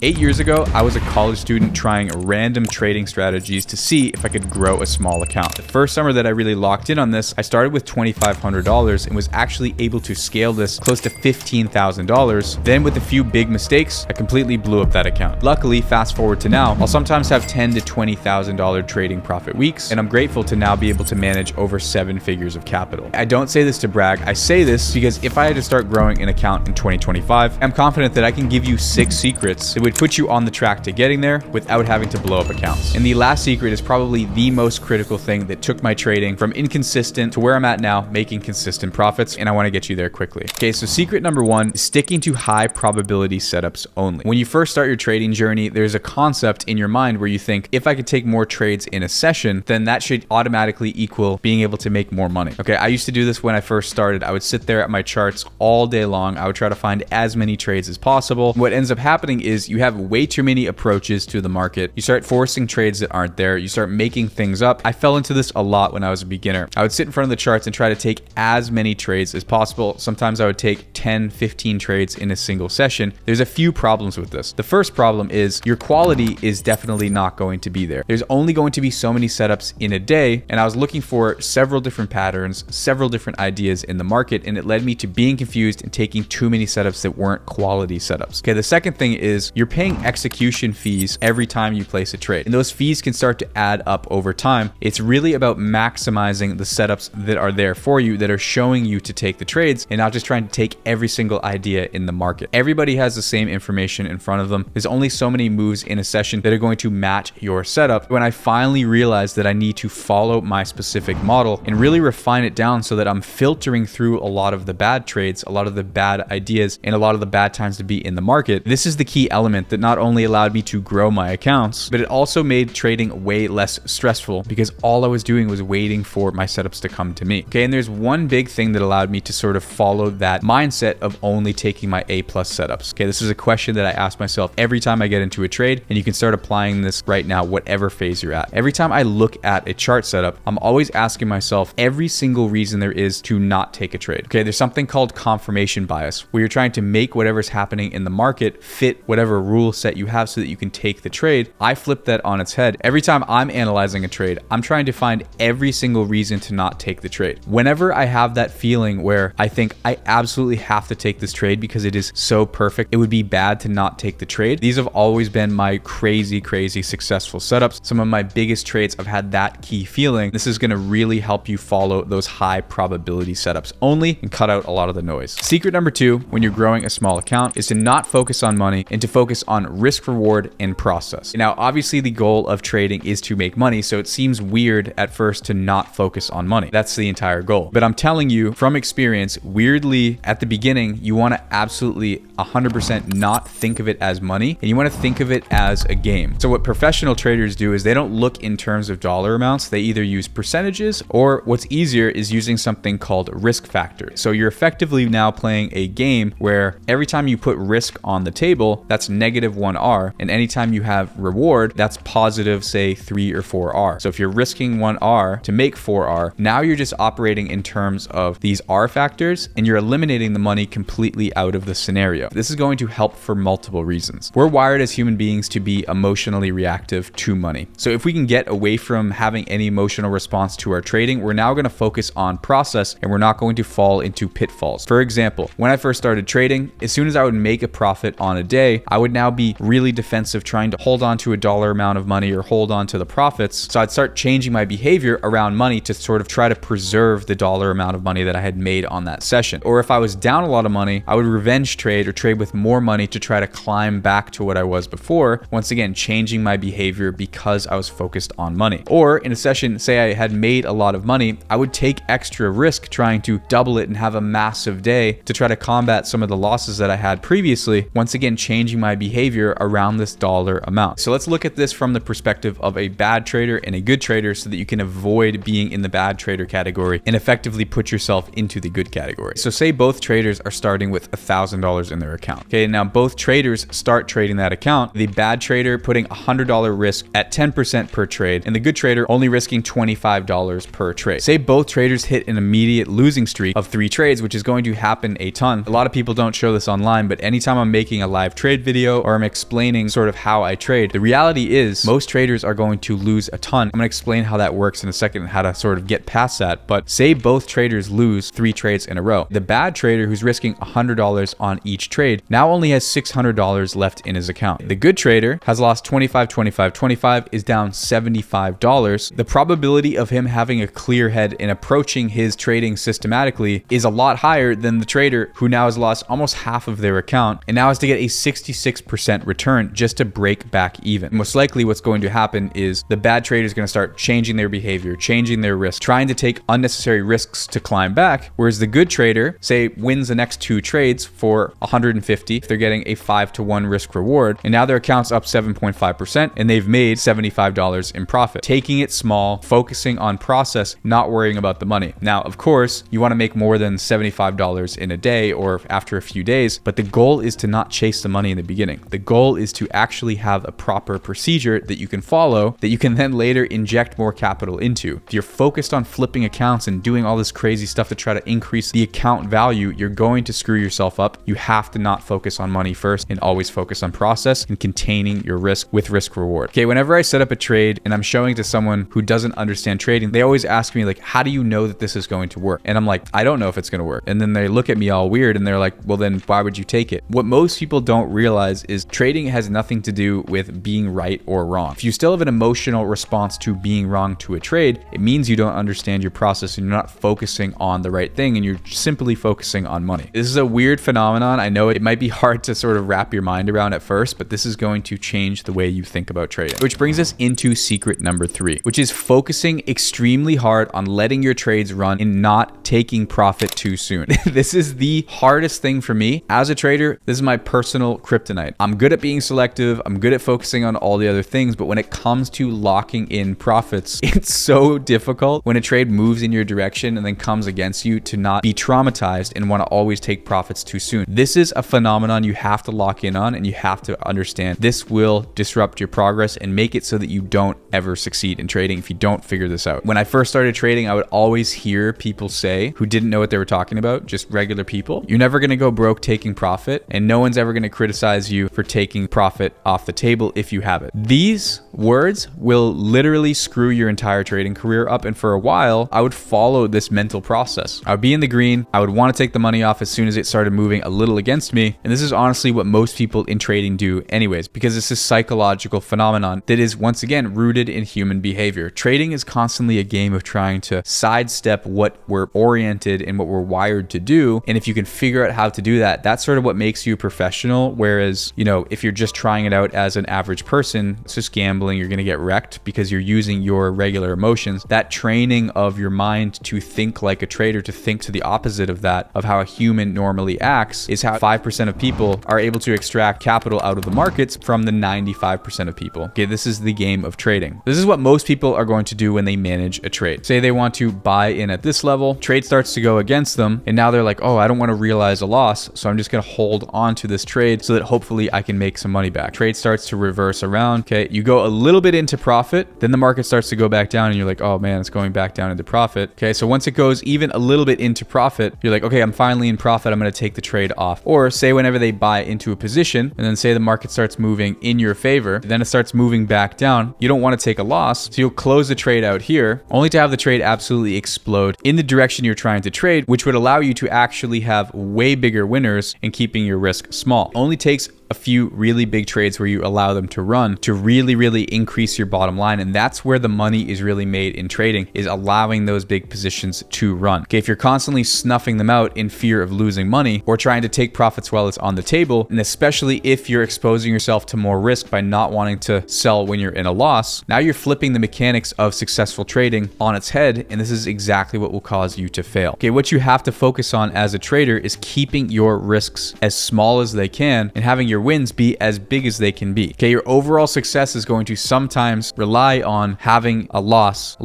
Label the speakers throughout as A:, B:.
A: 8 years ago, I was a college student trying random trading strategies to see if I could grow a small account. The first summer that I really locked in on this, I started with $2,500 and was actually able to scale this close to $15,000. Then with a few big mistakes, I completely blew up that account. Luckily, fast forward to now, I'll sometimes have $10,000 to $20,000 trading profit weeks, and I'm grateful to now be able to manage over 7 figures of capital. I don't say this to brag, I say this because if I had to start growing an account in 2025, I'm confident that I can give you 6 secrets that would put you on the track to getting there without having to blow up accounts. And the last secret is probably the most critical thing that took my trading from inconsistent to where I'm at now, making consistent profits, and I want to get you there quickly. Okay, so secret number 1 is sticking to high probability setups only. When you first start your trading journey, there's a concept in your mind where you think, if I could take more trades in a session, then that should automatically equal being able to make more money. Okay, I used to do this when I first started. I would sit there at my charts all day long. I would try to find as many trades as possible. What ends up happening is you have way too many approaches to the market. You start forcing trades that aren't there. You start making things up. I fell into this a lot when I was a beginner. I would sit in front of the charts and try to take as many trades as possible. Sometimes I would take 10, 15 trades in a single session. There's a few problems with this. The first problem is your quality is definitely not going to be there. There's only going to be so many setups in a day, and I was looking for several different patterns, several different ideas in the market, and it led me to being confused and taking too many setups that weren't quality setups. Okay, the second thing is you're paying execution fees every time you place a trade, and those fees can start to add up over time. It's really about maximizing the setups that are there for you, that are showing you to take the trades, and not just trying to take every single idea in the market. Everybody has the same information in front of them. There's only so many moves in a session that are going to match your setup. When I finally realized that I need to follow my specific model and really refine it down so that I'm filtering through a lot of the bad trades, a lot of the bad ideas, and a lot of the bad times to be in the market, this is the key element that not only allowed me to grow my accounts, but it also made trading way less stressful because all I was doing was waiting for my setups to come to me. Okay, and there's one big thing that allowed me to sort of follow that mindset of only taking my A+ setups. Okay, this is a question that I ask myself every time I get into a trade, and you can start applying this right now, whatever phase you're at. Every time I look at a chart setup, I'm always asking myself every single reason there is to not take a trade. Okay, there's something called confirmation bias, where you're trying to make whatever's happening in the market fit whatever rule set you have so that you can take the trade. I flip that on its head. Every time I'm analyzing a trade, I'm trying to find every single reason to not take the trade. Whenever I have that feeling where I think I absolutely have to take this trade because it is so perfect, it would be bad to not take the trade. These have always been my crazy successful setups. Some of my biggest trades, I've had that key feeling. This is going to really help you follow those high probability setups only and cut out a lot of the noise. Secret number 2, when you're growing a small account, is to not focus on money and to focus on risk, reward, and process. Now, obviously the goal of trading is to make money, so it seems weird at first to not focus on money. That's the entire goal. But I'm telling you from experience, weirdly, at the beginning, you want to absolutely 100% not think of it as money, and you want to think of it as a game. So what professional traders do is they don't look in terms of dollar amounts. They either use percentages, or what's easier is using something called risk factor. So you're effectively now playing a game where every time you put risk on the table, that's -1R, and anytime you have reward, that's positive, say 3 or 4R. So if you're risking 1R to make 4R, now you're just operating in terms of these R factors, and you're eliminating the money completely out of the scenario. This is going to help for multiple reasons. We're wired as human beings to be emotionally reactive to money. So if we can get away from having any emotional response to our trading, we're now going to focus on process, and we're not going to fall into pitfalls. For example, when I first started trading, as soon as I would make a profit on a day, I would now be really defensive, trying to hold on to a dollar amount of money or hold on to the profits. So I'd start changing my behavior around money to sort of try to preserve the dollar amount of money that I had made on that session. Or if I was down a lot of money, I would revenge trade or trade with more money to try to climb back to what I was before. Once again, changing my behavior because I was focused on money. Or in a session, say I had made a lot of money, I would take extra risk trying to double it and have a massive day to try to combat some of the losses that I had previously. Once again, changing my behavior around this dollar amount. So let's look at this from the perspective of a bad trader and a good trader so that you can avoid being in the bad trader category and effectively put yourself into the good category. So say both traders are starting with $1,000 in their account. Okay, now both traders start trading that account. The bad trader putting $100 risk at 10% per trade, and the good trader only risking $25 per trade. Say both traders hit an immediate losing streak of 3 trades, which is going to happen a ton. A lot of people don't show this online, but anytime I'm making a live trade video video or I'm explaining sort of how I trade, the reality is most traders are going to lose a ton. I'm going to explain how that works in a second and how to sort of get past that. But say both traders lose 3 trades in a row. The bad trader who's risking $100 on each trade now only has $600 left in his account. The good trader has lost 25, 25, 25, is down $75. The probability of him having a clear head and approaching his trading systematically is a lot higher than the trader who now has lost almost half of their account and now has to get a 66% return just to break back even. Most likely what's going to happen is the bad trader is going to start changing their behavior, changing their risk, trying to take unnecessary risks to climb back, whereas the good trader, say, wins the next 2 trades for 150 if they're getting a 5-to-1 risk reward, and now their account's up 7.5% and they've made $75 in profit. Taking it small, focusing on process, not worrying about the money. Now, of course, you want to make more than $75 in a day or after a few days, but the goal is to not chase the money in the beginning. The goal is to actually have a proper procedure that you can follow that you can then later inject more capital into. If you're focused on flipping accounts and doing all this crazy stuff to try to increase the account value, you're going to screw yourself up. You have to not focus on money first and always focus on process and containing your risk with risk reward. Okay, whenever I set up a trade and I'm showing to someone who doesn't understand trading, they always ask me like, how do you know that this is going to work? And I'm like, I don't know if it's going to work. And then they look at me all weird and they're like, well, then why would you take it? What most people don't realize is trading has nothing to do with being right or wrong. If you still have an emotional response to being wrong to a trade, it means you don't understand your process and you're not focusing on the right thing and you're simply focusing on money. This is a weird phenomenon. I know it might be hard to sort of wrap your mind around at first, but this is going to change the way you think about trading. Which brings us into secret number 3, which is focusing extremely hard on letting your trades run and not taking profit too soon. This is the hardest thing for me as a trader. This is my personal kryptonite. I'm good at being selective. I'm good at focusing on all the other things, but when it comes to locking in profits, it's so difficult when a trade moves in your direction and then comes against you to not be traumatized and want to always take profits too soon. This is a phenomenon you have to lock in on and you have to understand. This will disrupt your progress and make it so that you don't ever succeed in trading if you don't figure this out. When I first started trading, I would always hear people say who didn't know what they were talking about, just regular people, you're never going to go broke taking profit and no one's ever going to criticize you for taking profit off the table if you have it. These words will literally screw your entire trading career up, and for a while I would follow this mental process. I would be in the green, I would want to take the money off as soon as it started moving a little against me, and this is honestly what most people in trading do anyways, because it's a psychological phenomenon that is once again rooted in human behavior. Trading is constantly a game of trying to sidestep what we're oriented and what we're wired to do, and if you can figure out how to do that, that's sort of what makes you a professional. Whereas, you know, if you're just trying it out as an average person, it's just gambling, you're going to get wrecked because you're using your regular emotions. That training of your mind to think like a trader, to think to the opposite of that, of how a human normally acts, is how 5% of people are able to extract capital out of the markets from the 95% of people. Okay, this is the game of trading. This is what most people are going to do when they manage a trade. Say they want to buy in at this level, trade starts to go against them, and now they're like, oh, I don't want to realize a loss, so I'm just going to hold on to this trade so that hopefully I can make some money back. Trade starts to reverse around. Okay, you go a little bit into profit, then the market starts to go back down and you're like, oh man, it's going back down into profit. Okay, so once it goes even a little bit into profit, you're like, okay, I'm finally in profit, I'm going to take the trade off. Or say whenever they buy into a position and then say the market starts moving in your favor, then it starts moving back down, you don't want to take a loss, so you'll close the trade out here only to have the trade absolutely explode in the direction you're trying to trade, which would allow you to actually have way bigger winners and keeping your risk small. Only takes a few really big trades where you allow them to run to really increase your bottom line. And that's where the money is really made in trading, is allowing those big positions to run. Okay, if you're constantly snuffing them out in fear of losing money or trying to take profits while it's on the table, and especially if you're exposing yourself to more risk by not wanting to sell when you're in a loss, now you're flipping the mechanics of successful trading on its head, and this is exactly what will cause you to fail. Okay, what you have to focus on as a trader is keeping your risks as small as they can and having your wins be as big as they can be. Okay, your overall success is going to sometimes rely on having a loss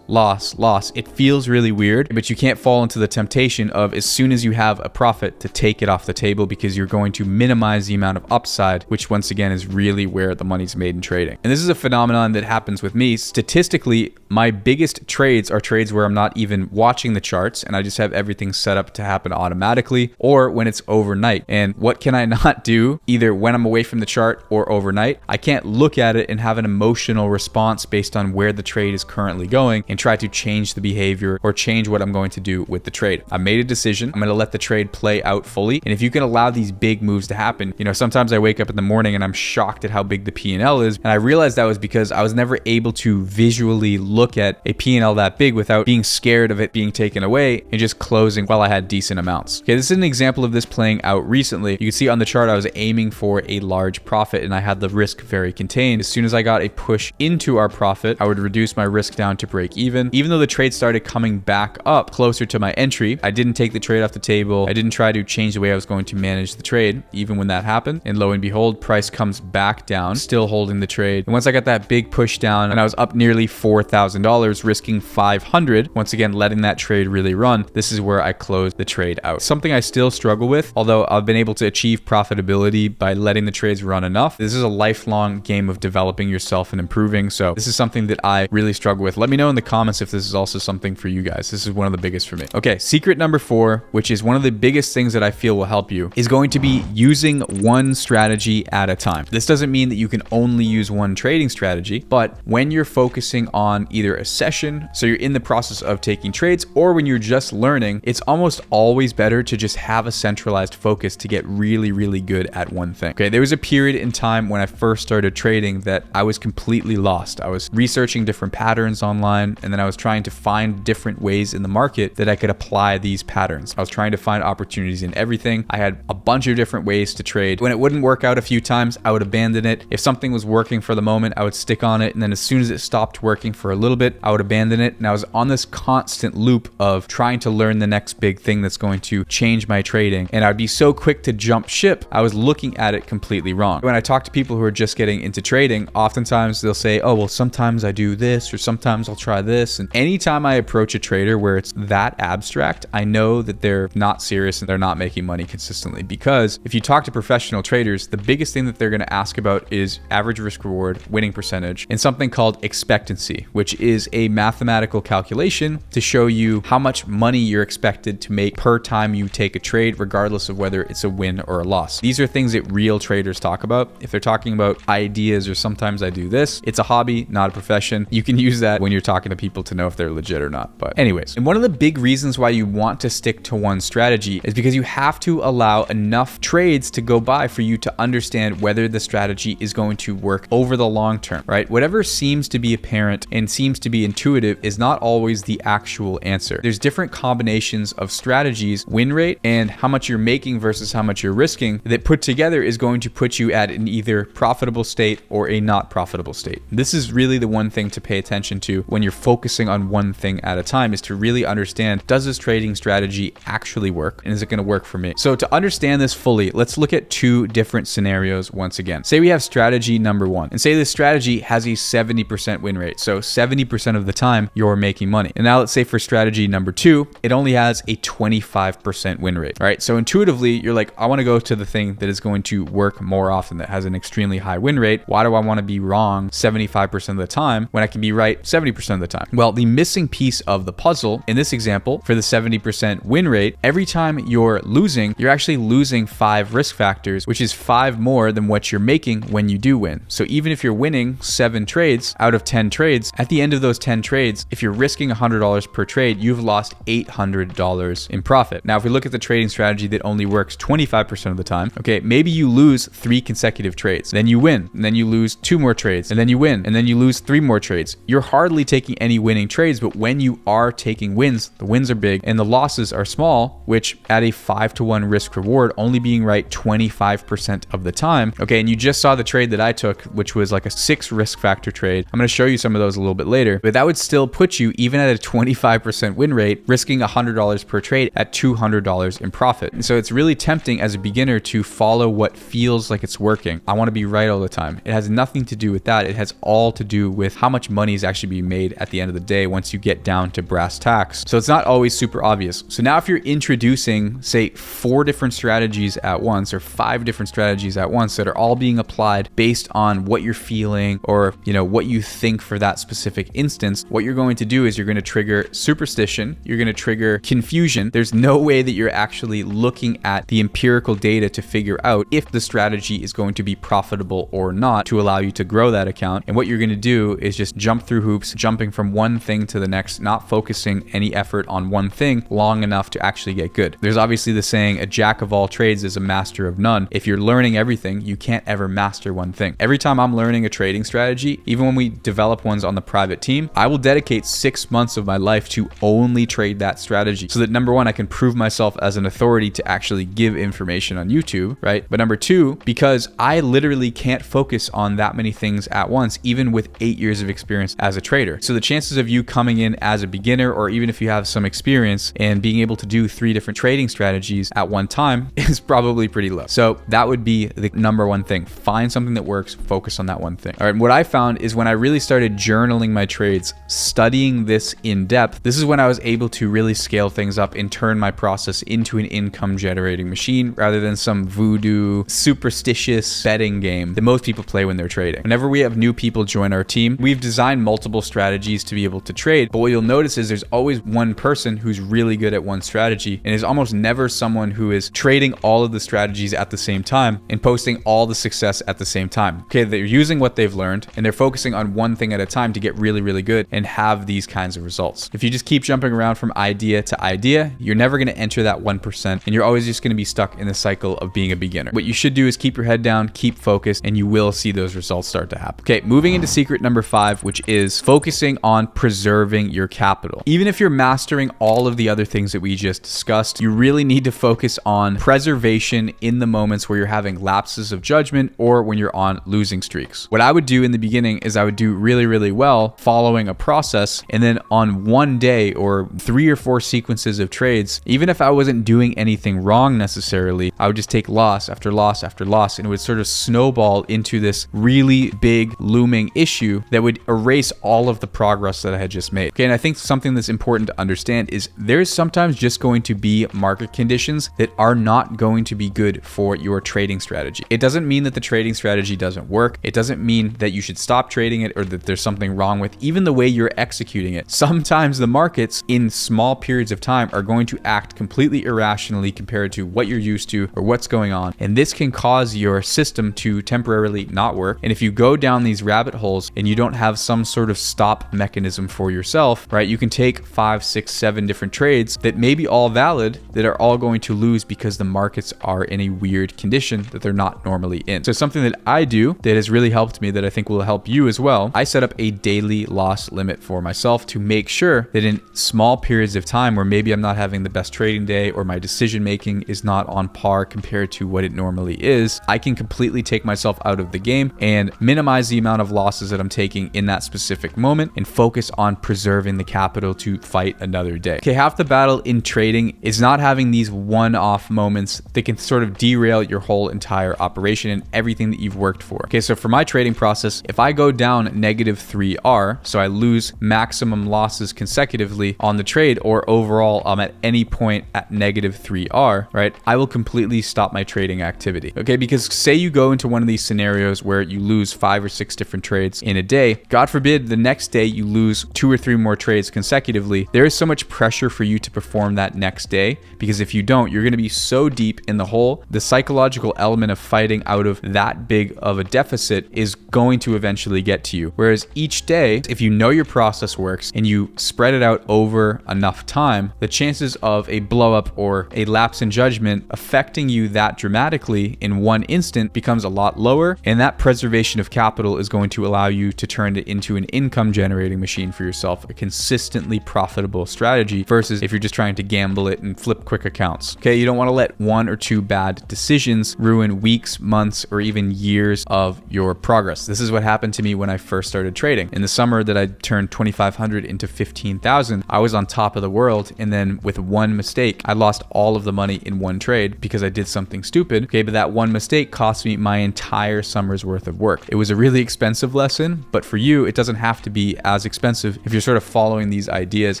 A: loss, loss. It feels really weird, but you can't fall into the temptation of, as soon as you have a profit, to take it off the table, because you're going to minimize the amount of upside, which once again is really where the money's made in trading. And this is a phenomenon that happens with me. Statistically, my biggest trades are trades where I'm not even watching the charts and I just have everything set up to happen automatically, or when it's overnight. And what can I not do either when I'm away from the chart or overnight? I can't look at it and have an emotional response based on where the trade is currently going and try to change the behavior or change what I'm going to do with the trade. I made a decision. I'm going to let the trade play out fully. And if you can allow these big moves to happen, sometimes I wake up in the morning and I'm shocked at how big the P&L is. And I realized that was because I was never able to visually look at a P&L that big without being scared of it being taken away and just closing while I had decent amounts. Okay, this is an example of this playing out recently. You can see on the chart I was aiming for a large profit and I had the risk very contained. As soon as I got a push into our profit, I would reduce my risk down to break even. Even though the trade started coming back up closer to my entry, I didn't take the trade off the table. I didn't try to change the way I was going to manage the trade, even when that happened. And lo and behold, price comes back down, still holding the trade. And once I got that big push down and I was up nearly $4,000, risking 500, once again, letting that trade really run, this is where I closed the trade out. Something I still struggle with, although I've been able to achieve profitability by letting the trades run enough. This is a lifelong game of developing yourself and improving. So this is something that I really struggle with. Let me know in the comments if this is also something for you guys. This is one of the biggest for me. Okay, secret number 4, which is one of the biggest things that I feel will help you, is going to be using one strategy at a time. This doesn't mean that you can only use one trading strategy, but when you're focusing on either a session, so you're in the process of taking trades, or when you're just learning, it's almost always better to just have a centralized focus to get really, really good at one thing. Okay, there was a period in time when I first started trading that I was completely lost. I was researching different patterns online, and then I was trying to find different ways in the market that I could apply these patterns. I was trying to find opportunities in everything. I had a bunch of different ways to trade. When it wouldn't work out a few times, I would abandon it. If something was working for the moment, I would stick on it. And then as soon as it stopped working for a little bit, I would abandon it. And I was on this constant loop of trying to learn the next big thing that's going to change my trading. And I'd be so quick to jump ship, I was looking at it completely wrong. When I talk to people who are just getting into trading, oftentimes they'll say, oh, well, sometimes I do this, or sometimes I'll try this. And anytime I approach a trader where it's that abstract, I know that they're not serious and they're not making money consistently. Because if you talk to professional traders, the biggest thing that they're going to ask about is average risk reward, winning percentage, and something called expectancy, which is a mathematical calculation to show you how much money you're expected to make per time you take a trade, regardless of whether it's a win or a loss. These are things that real traders talk about. If they're talking about ideas or sometimes I do this, it's a hobby, not a profession. You can use that when you're talking to people to know if they're legit or not. But anyways, and one of the big reasons why you want to stick to one strategy is because you have to allow enough trades to go by for you to understand whether the strategy is going to work over the long term, right? Whatever seems to be apparent and seems to be intuitive is not always the actual answer. There's different combinations of strategies, win rate, and how much you're making versus how much you're risking that put together is going to put you at an either profitable state or a not profitable state. This is really the one thing to pay attention to when you're focusing on one thing at a time, is to really understand, does this trading strategy actually work? And is it going to work for me? So to understand this fully, let's look at 2 different scenarios once again. Say we have strategy number 1, and say this strategy has a 70% win rate. So 70% of the time you're making money. And now let's say for strategy number 2, it only has a 25% win rate, right? So intuitively, you're like, I want to go to the thing that is going to work more often, that has an extremely high win rate. Why do I want to be wrong 75% of the time when I can be right 70% of the time? Well, the missing piece of the puzzle in this example, for the 70% win rate, every time you're losing, you're actually losing 5 risk factors, which is 5 more than what you're making when you do win. So even if you're winning 7 trades out of 10 trades, at the end of those 10 trades, if you're risking $100 per trade, you've lost $800 in profit. Now, if we look at the trading strategy that only works 25% of the time, okay, maybe you lose 3 consecutive trades, then you win, and then you lose 2 more trades, and then you win, and then you lose 3 more trades. You're hardly taking any winning trades, but when you are taking wins, the wins are big and the losses are small, which at a 5-to-1 risk reward, only being right 25% of the time. Okay, and you just saw the trade that I took, which was like a 6 risk factor trade. I'm going to show you some of those a little bit later, but that would still put you, even at a 25% win rate, risking $100 per trade at $200 in profit. And so it's really tempting as a beginner to follow what feels like it's working. I want to be right all the time. It has nothing to do with that. It has all to do with how much money is actually being made at the the end of the day once you get down to brass tacks. So it's not always super obvious. So now if you're introducing, say, 4 different strategies at once or 5 different strategies at once that are all being applied based on what you're feeling or, what you think for that specific instance, what you're going to do is you're going to trigger superstition, you're going to trigger confusion. There's no way that you're actually looking at the empirical data to figure out if the strategy is going to be profitable or not to allow you to grow that account. And what you're going to do is just jump through hoops, jumping from one thing to the next, not focusing any effort on one thing long enough to actually get good. There's obviously the saying, a jack of all trades is a master of none. If you're learning everything, you can't ever master one thing. Every time I'm learning a trading strategy, even when we develop ones on the private team, I will dedicate 6 months of my life to only trade that strategy so that number one, I can prove myself as an authority to actually give information on YouTube, right? But number two, because I literally can't focus on that many things at once, even with 8 years of experience as a trader. So the chances of you coming in as a beginner, or even if you have some experience and being able to do 3 different trading strategies at one time is probably pretty low. So that would be the number one thing. Find something that works, focus on that one thing. All right. What I found is when I really started journaling my trades, studying this in depth, this is when I was able to really scale things up and turn my process into an income generating machine rather than some voodoo, superstitious betting game that most people play when they're trading. Whenever we have new people join our team, we've designed multiple strategies to be able to trade. But what you'll notice is there's always one person who's really good at one strategy, and is almost never someone who is trading all of the strategies at the same time and posting all the success at the same time. Okay, they're using what they've learned and they're focusing on one thing at a time to get really, really good and have these kinds of results. If you just keep jumping around from idea to idea, you're never going to enter that 1%, and you're always just going to be stuck in the cycle of being a beginner. What you should do is keep your head down, keep focused, and you will see those results start to happen. Okay, moving into secret number 5, which is focusing on preserving your capital. Even if you're mastering all of the other things that we just discussed, you really need to focus on preservation in the moments where you're having lapses of judgment or when you're on losing streaks. What I would do in the beginning is I would do really, really well following a process, and then on one day or 3 or 4 sequences of trades, even if I wasn't doing anything wrong necessarily, I would just take loss after loss after loss, and it would sort of snowball into this really big looming issue that would erase all of the progress that I had just made. Okay, and I think something that's important to understand is there's sometimes just going to be market conditions that are not going to be good for your trading strategy. It doesn't mean that the trading strategy doesn't work. It doesn't mean that you should stop trading it or that there's something wrong with even the way you're executing it. Sometimes the markets in small periods of time are going to act completely irrationally compared to what you're used to or what's going on. And this can cause your system to temporarily not work. And if you go down these rabbit holes and you don't have some sort of stop mechanism for yourself, right, you can take 5, 6, 7 different trades that may be all valid that are all going to lose because the markets are in a weird condition that they're not normally in. So something that I do that has really helped me that I think will help you as well, I set up a daily loss limit for myself to make sure that in small periods of time where maybe I'm not having the best trading day or my decision making is not on par compared to what it normally is, I can completely take myself out of the game and minimize the amount of losses that I'm taking in that specific moment and focus on preserving the capital to fight another day. Okay, half the battle in trading is not having these one-off moments that can sort of derail your whole entire operation and everything that you've worked for. Okay, so for my trading process, if I go down -3R, so I lose maximum losses consecutively on the trade, or overall I'm at any point at -3R, right, I will completely stop my trading activity. Okay, because say you go into one of these scenarios where you lose 5 or 6 different trades in a day, God forbid the next day you lose 2 or 3 more trades consecutively, there is so much pressure for you to perform that next day, because if you don't, you're going to be so deep in the hole, the psychological element of fighting out of that big of a deficit is going to eventually get to you. Whereas each day, if you know your process works and you spread it out over enough time, the chances of a blow up or a lapse in judgment affecting you that dramatically in one instant becomes a lot lower, and that preservation of capital is going to allow you to turn it into an income generating machine for yourself, a consistently profitable strategy, versus if you're just trying to gamble it and flip quick accounts. Okay, you don't want to let 1 or 2 bad decisions ruin weeks, months, or even years of your progress. This is what happened to me when I first started trading. In the summer that I turned 2,500 into 15,000, I was on top of the world, and then with one mistake, I lost all of the money in one trade because I did something stupid. Okay, but that one mistake cost me my entire summer's worth of work. It was a really expensive lesson, but for you, it doesn't have to be as expensive if you're sort of following these ideas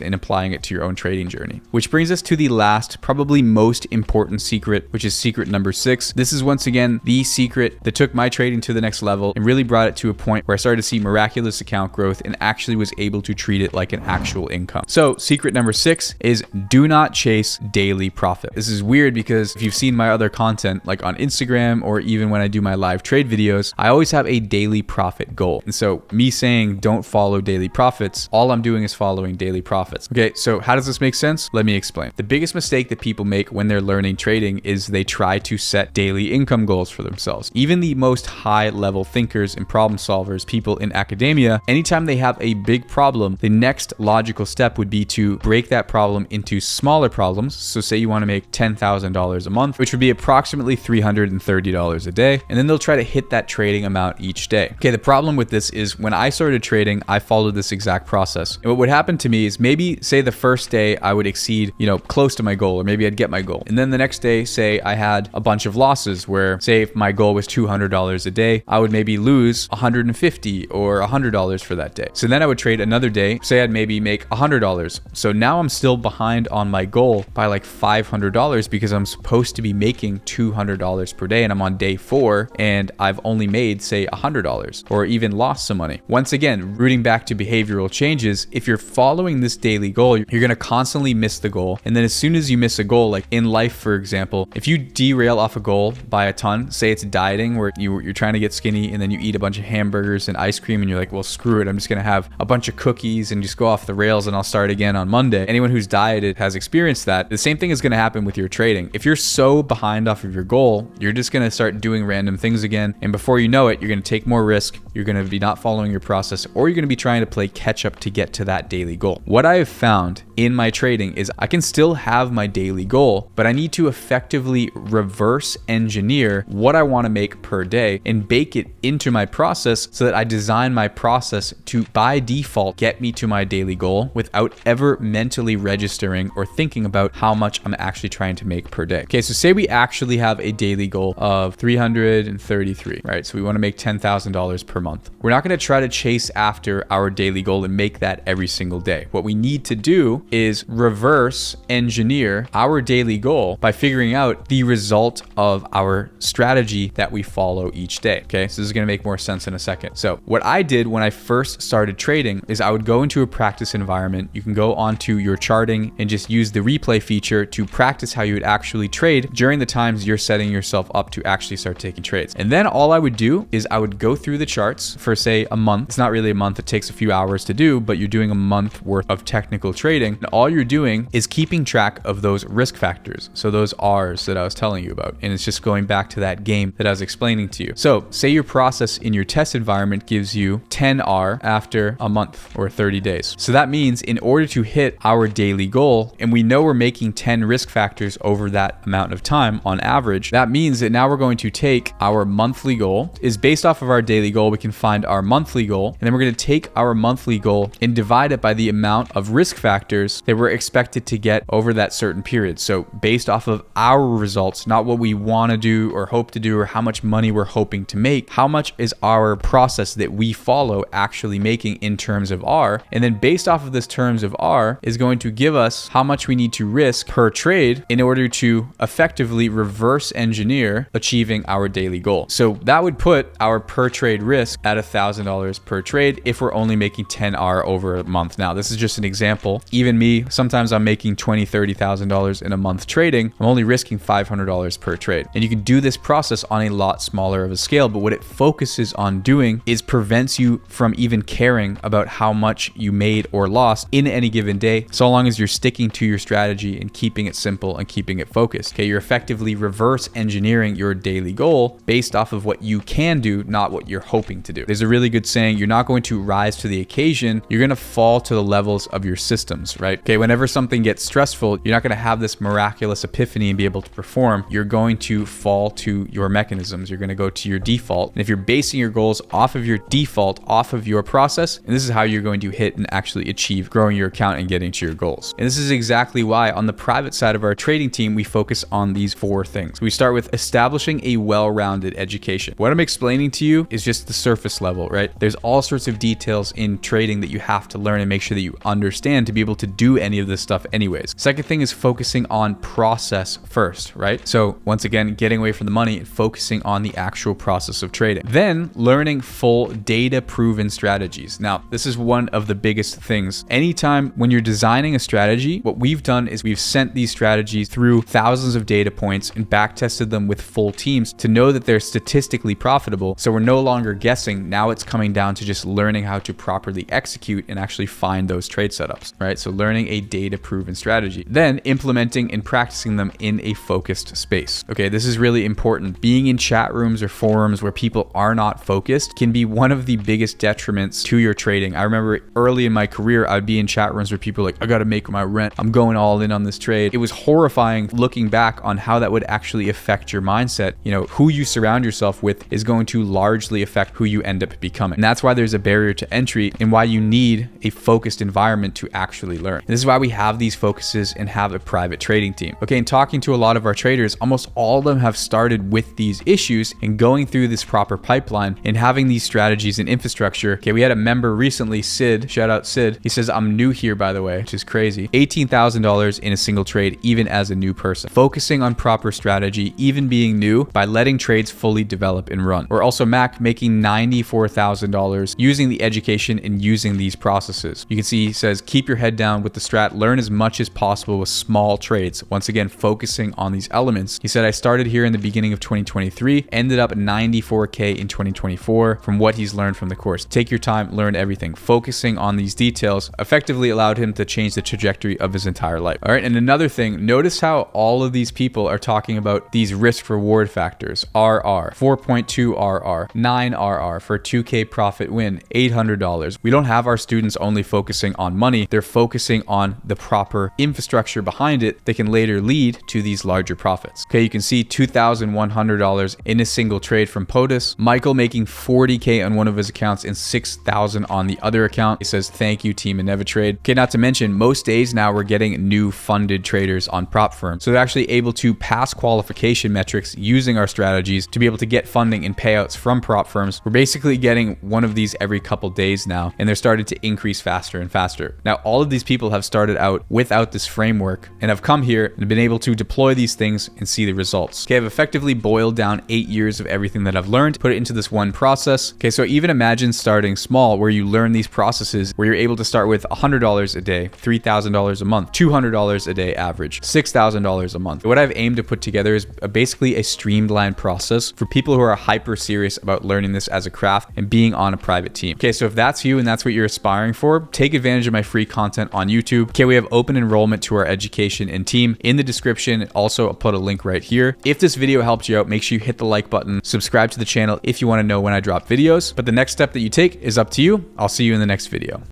A: and applying it to your own trading journey. Which brings us to the last, probably most important secret, which is secret number 6. This is once again the secret that took my trading to the next level and really brought it to a point where I started to see miraculous account growth and actually was able to treat it like an actual income. So secret number 6 is do not chase daily profit. This is weird because if you've seen my other content, like on Instagram or even when I do my live trade videos, I always have a daily profit goal. And so me saying don't follow daily profits, all I'm doing is following daily profits. Okay, so how does this make sense? Let me explain. The biggest mistake that people make when they're learning trading is they try to set daily income goals for themselves. Even the most high level thinkers and problem solvers, people in academia, anytime they have a big problem, the next logical step would be to break that problem into smaller problems. So say you want to make $10,000 a month, which would be approximately $330 a day. And then they'll try to hit that trading amount each day. Okay, the problem with this is when I started trading, I followed this exact process. And what would happen to me is maybe say the first day I would exceed, close to my goal, or maybe I'd get my goal. And then the next day, say I had a bunch of losses where say if my goal was $200 a day, I would maybe lose $150 or $100 for that day. So then I would trade another day, say I'd maybe make $100. So now I'm still behind on my goal by like $500 because I'm supposed to be making $200 per day and I'm on day 4 and I've only made say $100 or even lost some money. Once again, rooting back to behavioral changes, if you're following this daily goal, you're going to constantly miss the goal. And then as soon as you miss a goal, like in life, for example, if you derail off a goal by a ton, say it's dieting where you're trying to get skinny and then you eat a bunch of hamburgers and ice cream and you're like, well, screw it. I'm just going to have a bunch of cookies and just go off the rails and I'll start again on Monday. Anyone who's dieted has experienced that. The same thing is going to happen with your trading. If you're so behind off of your goal, you're just going to start doing random things again. And before you know it, you're going to take more risk. You're going to be not following your process, or you're going to be trying to play catch up to get to that daily goal. What I have found in my trading is I can still have my daily goal, but I need to effectively reverse engineer what I want to make per day and bake it into my process so that I design my process to by default get me to my daily goal without ever mentally registering or thinking about how much I'm actually trying to make per day. Okay, so say we actually have a daily goal of 333, right? So we want to make $10,000 per month. We're not going to try to chase after our daily goal and make that every single day. What we need to do is reverse engineer our daily goal by figuring out the result of our strategy that we follow each day. Okay, so this is going to make more sense in a second. So what I did when I first started trading is I would go into a practice environment. You can go onto your charting and just use the replay feature to practice how you would actually trade during the times you're setting yourself up to actually start taking trades. And then all I would do is I would go through the charts for say a month. It's not really a month, it takes a few hours to do, but you're doing a month worth of technical trading. And all you're doing is keeping track of those risk factors. So those R's that I was telling you about. And it's just going back to that game that I was explaining to you. So say your process in your test environment gives you 10 R after a month or 30 days. So that means in order to hit our daily goal, and we know we're making 10 risk factors over that amount of time on average, that means that now we're going to take our monthly goal is based off of our daily goal. We can find our monthly goal, and then we're going to take our monthly goal and divide it by the amount of risk factors that we're expected to get over that certain period. So based off of our results, not what we want to do or hope to do or how much money we're hoping to make, how much is our process that we follow actually making in terms of R? And then based off of this terms of R is going to give us how much we need to risk per trade in order to effectively reverse engineer achieving our daily goal. So that would put our per trade risk at $1,000 per trade if we're only making 10 R over a month. Now, this is just an example. Even me, sometimes I'm making $20,000, $30,000 in a month trading. I'm only risking $500 per trade. And you can do this process on a lot smaller of a scale, but what it focuses on doing is prevents you from even caring about how much you made or lost in any given day, so long as you're sticking to your strategy and keeping it simple and keeping it focused. Okay, you're effectively reverse engineering your daily goal based off of what you can do, not what you're hoping to do. There's a really good saying, you're not going to rise to the occasion, you're going to fall to the levels of your systems. right? Okay, whenever something gets stressful, you're not going to have this miraculous epiphany and be able to perform. You're going to fall to your mechanisms. You're going to go to your default. And if you're basing your goals off of your default, off of your process, and this is how you're going to hit and actually achieve growing your account and getting to your goals. And this is exactly why on the private side of our trading team, we focus on these 4 things. We start with establishing a well-rounded education. What I'm explaining to you is just the surface level, right? There's all sorts of details in trading that you have to learn and make sure that you understand to be able to do any of this stuff anyways. Second thing is focusing on process first, right? So once again, getting away from the money and focusing on the actual process of trading. Then learning full data-proven strategies. Now, this is one of the biggest things. Anytime when you're designing a strategy, what we've done is we've sent these strategies through thousands of data points and back tested them with full teams to know that they're statistically profitable. So we're no longer guessing. Now it's coming down to just learning how to properly execute and actually find those trade setups, right? So learning a data-proven strategy, then implementing and practicing them in a focused space. Okay, this is really important. Being in chat rooms or forums where people are not focused can be one of the biggest detriments to your trading. I remember early in my career, I'd be in chat rooms where people are like, I got to make my rent. I'm going all in on this trade. It was horrifying looking back on how that would actually affect your mindset. You know, who you surround yourself with is going to largely affect who you end up becoming. And that's why there's a barrier to entry and why you need a focused environment to actually learn. And this is why we have these focuses and have a private trading team. Okay, and talking to a lot of our traders, almost all of them have started with these issues and going through this proper pipeline and having these strategies and infrastructure. Okay, we had a member recently, Sid, shout out Sid. He says, I'm new here, by the way, which is crazy. $18,000 in a single trade, even as a new person. Focusing on proper strategy, even being new, by letting trades fully develop and run. Or also Mac making $94,000 using the education and using these processes. You can see he says, keep your head down with the strat, learn as much as possible with small trades. Once again, focusing on these elements. He said, I started here in the beginning of 2023, ended up at 94K in 2024 from what he's learned from the course. Take your time, learn everything. Focusing on these details effectively allowed him to change the trajectory of his entire life. All right, and another thing, notice how all of these people are talking about these risk reward factors. RR, 4.2 RR, 9 RR for a 2K profit win, $800. We don't have our students only focusing on money, they're focusing on the proper infrastructure behind it that can later lead to these larger profits. Okay, you can see $2,100 in a single trade from POTUS. Michael making 40K on one of his accounts and 6,000 on the other account. He says, thank you, team InEviTrade. Okay, not to mention, most days now we're getting new funded traders on prop firms. So they're actually able to pass qualification metrics using our strategies to be able to get funding and payouts from prop firms. We're basically getting one of these every couple days now, and they're starting to increase faster and faster. Now, all of these people have started out without this framework and have come here and been able to deploy these things and see the results. Okay, I've effectively boiled down 8 years of everything that I've learned, put it into this one process. Okay, so even imagine starting small where you learn these processes where you're able to start with $100 a day, $3,000 a month, $200 a day average, $6,000 a month. What I've aimed to put together is basically a streamlined process for people who are hyper serious about learning this as a craft and being on a private team. Okay, so if that's you and that's what you're aspiring for, take advantage of my free content on YouTube. Okay, we have open enrollment to our education and team in the description. Also, I'll put a link right here. If this video helped you out, make sure you hit the like button, subscribe to the channel if you want to know when I drop videos. But the next step that you take is up to you. I'll see you in the next video.